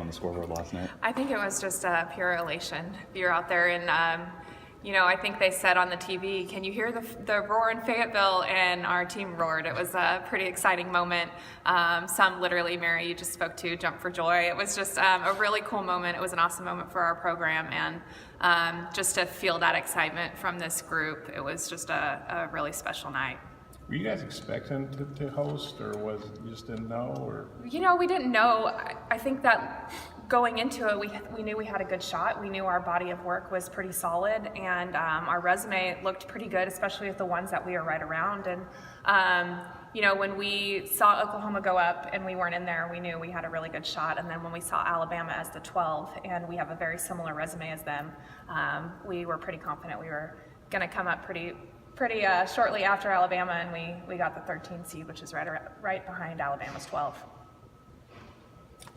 on the scoreboard last night? I think it was just pure elation. You're out there and I think they said on the TV, can you hear the roar in Fayetteville? And our team roared. It was a pretty exciting moment. Some literally, Mary, you just spoke to, jumped for joy. It was just a really cool moment. It was an awesome moment for our program. And just to feel that excitement from this group, it was just a really special night. Were you guys expecting to host, or was it you just didn't know? Or we didn't know. I think that going into it, we knew we had a good shot. We knew our body of work was pretty solid, and our resume looked pretty good, especially with the ones that we were right around. And when we saw Oklahoma go up and we weren't in there, we knew we had a really good shot. And then when we saw Alabama as the 12, and we have a very similar resume as them, we were pretty confident we were going to come up pretty shortly after Alabama, and we got the 13 seed, which is right behind Alabama's 12.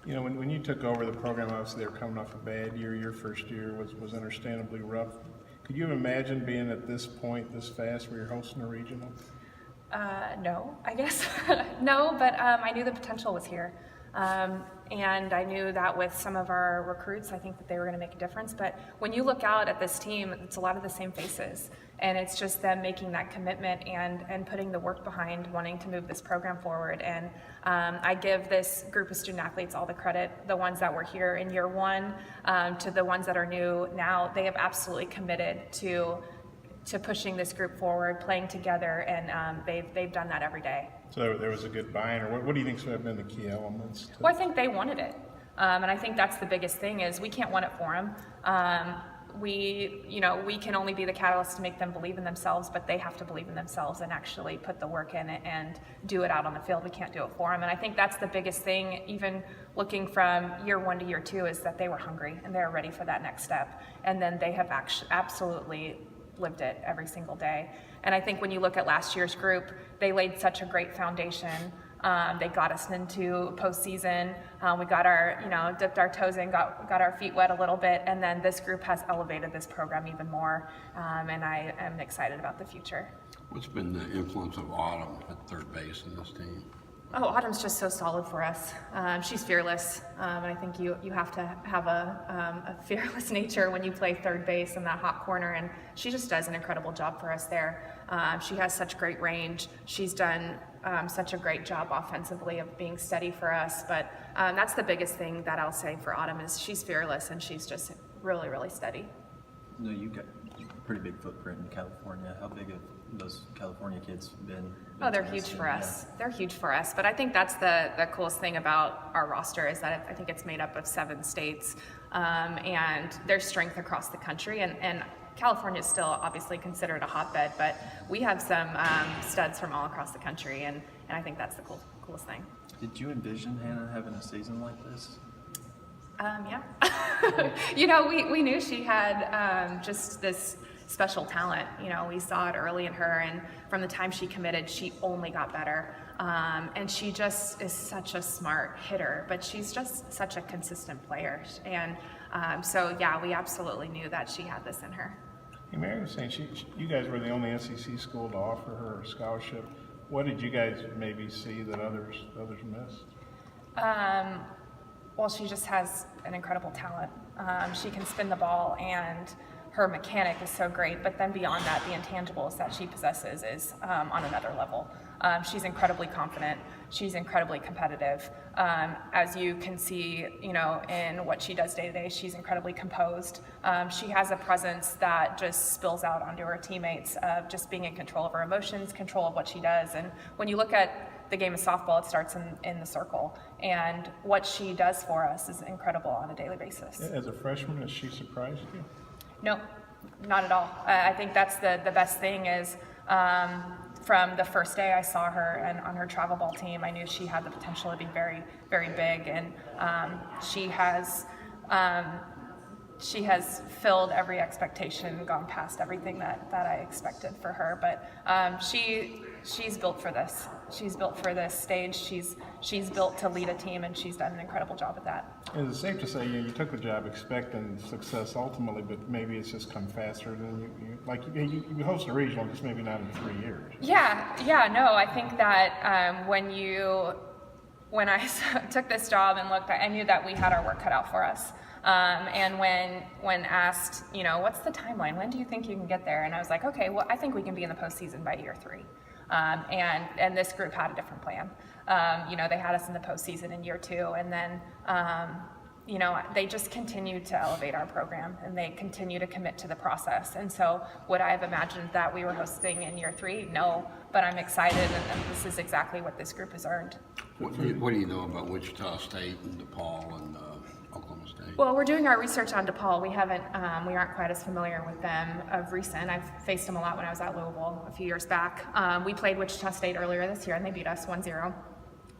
When you took over the program, obviously they were coming off a bad year. Your first year was understandably rough. Could you imagine being at this point this fast where you're hosting a regional? No, I guess. No, but I knew the potential was here. And I knew that with some of our recruits, I think that they were going to make a difference. But when you look out at this team, it's a lot of the same faces. And it's just them making that commitment and putting the work behind wanting to move this program forward. And I give this group of student athletes all the credit, the ones that were here in year one to the ones that are new now. They have absolutely committed to pushing this group forward, playing together, and they've done that every day. So there was a good buy-in, or what do you think have been the key elements? Well, I think they wanted it, and I think that's the biggest thing is we can't want it for them. We can only be the catalyst to make them believe in themselves, but they have to believe in themselves and actually put the work in it and do it out on the field. We can't do it for them, and I think that's the biggest thing, even looking from year one to year two, is that they were hungry and they were ready for that next step, and then they have absolutely lived it every single day. And I think when you look at last year's group, they laid such a great foundation. They got us into postseason. We got dipped our toes in, got our feet wet a little bit, and then this group has elevated this program even more. And I am excited about the future. What's been the influence of Autumn at third base in this team? Oh, Autumn's just so solid for us. She's fearless, and I think you have to have a fearless nature when you play third base in that hot corner, and she just does an incredible job for us there. She has such great range. She's done such a great job offensively of being steady for us, but that's the biggest thing that I'll say for Autumn is she's fearless and she's just really, really steady. No, you've got a pretty big footprint in California. How big have those California kids been? Oh, they're huge for us. Yeah. They're huge for us. But I think that's the coolest thing about our roster is that I think it's made up of 7 states, and there's strength across the country. And California is still obviously considered a hotbed, but we have some studs from all across the country, and I think that's the coolest thing. Did you envision Hannah having a season like this? Yeah. We knew she had just this special talent. We saw it early in her, and from the time she committed, she only got better. And she just is such a smart hitter, but she's just such a consistent player. And so, yeah, we absolutely knew that she had this in her. Hey, Mary was saying you guys were the only SEC school to offer her a scholarship. What did you guys maybe see that others missed? Well, she just has an incredible talent. She can spin the ball, and her mechanic is so great. But then beyond that, the intangibles that she possesses is on another level. She's incredibly confident. She's incredibly competitive. As you can see, in what she does day to day, she's incredibly composed. She has a presence that just spills out onto her teammates of just being in control of her emotions, control of what she does. And when you look at the game of softball, it starts in the circle. And what she does for us is incredible on a daily basis. As a freshman, has she surprised you? No, not at all. I think that's the best thing is from the first day I saw her and on her travel ball team, I knew she had the potential to be very, very big. And she has filled every expectation, gone past everything that I expected for her. But she's built for this. She's built for this stage. She's built to lead a team, and she's done an incredible job at that. Is it safe to say you took the job expecting success ultimately, but maybe it's just come faster than you host a regional, just maybe not in 3 years? Yeah, no, I think that when you when I took this job and looked, I knew that we had our work cut out for us. And when asked, you know, what's the timeline? When do you think you can get there? And I was like, okay, well, I think we can be in the postseason by year 3. And this group had a different plan. You know, they had us in the postseason in year 2, and then, you know, they just continued to elevate our program, and they continue to commit to the process. And so would I have imagined that we were hosting in year 3? No, but I'm excited, and this is exactly what this group has earned. What do you know about Wichita State and DePaul and Oklahoma State? Well, we're doing our research on DePaul. We aren't quite as familiar with them of recent. I've faced them a lot when I was at Louisville a few years back. We played Wichita State earlier this year, and they beat us 1-0.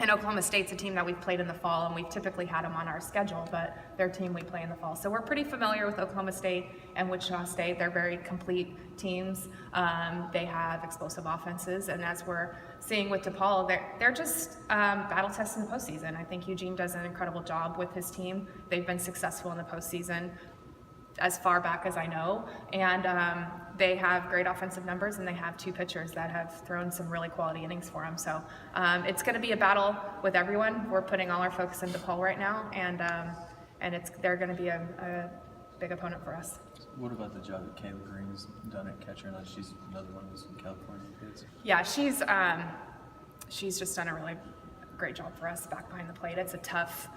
And Oklahoma State's a team that we've played in the fall, and we've typically had them on our schedule, but their team we play in the fall. So we're pretty familiar with Oklahoma State and Wichita State. They're very complete teams. They have explosive offenses, and as we're seeing with DePaul, they're just battle tested in the postseason. I think Eugene does an incredible job with his team. They've been successful in the postseason as far back as I know, and they have great offensive numbers, and they have 2 pitchers that have thrown some really quality innings for them. So it's going to be a battle with everyone. We're putting all our focus in DePaul right now, and they're going to be a big opponent for us. What about the job that Kayla Green's done at catcher? And she's another one of those California kids. Yeah, she's just done a really great job for us back behind the plate. It's a tough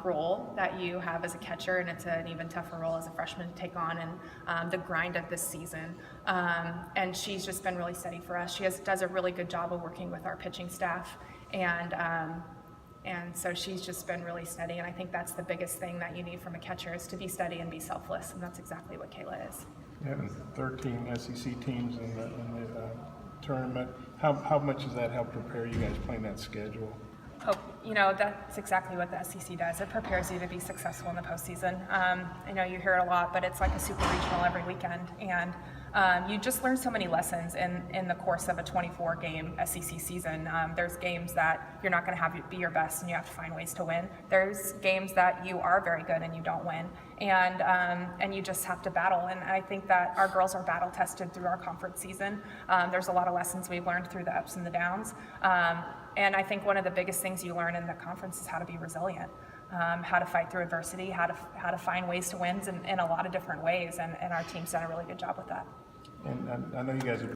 role that you have as a catcher, and it's an even tougher role as a freshman to take on, and the grind of this season. And she's just been really steady for us. She does a really good job of working with our pitching staff, and so she's just been really steady. And I think that's the biggest thing that you need from a catcher, is to be steady and be selfless, and that's exactly what Kayla is. Having 13 SEC teams in the tournament, how much does that help prepare you guys playing that schedule? Oh, you know, that's exactly what the SEC does. It prepares you to be successful in the postseason. I know you hear it a lot, but it's like a super regional every weekend. And you just learn so many lessons in the course of a 24-game SEC season. There's games that you're not going to have be your best, and you have to find ways to win. There's games that you are very good and you don't win. And you just have to battle. And I think that our girls are battle tested through our conference season. There's a lot of lessons we've learned through the ups and the downs. And I think one of the biggest things you learn in the conference is how to be resilient, how to fight through adversity, how to find ways to win in a lot of different ways. And our team's done a really good job with that. And I know you guys have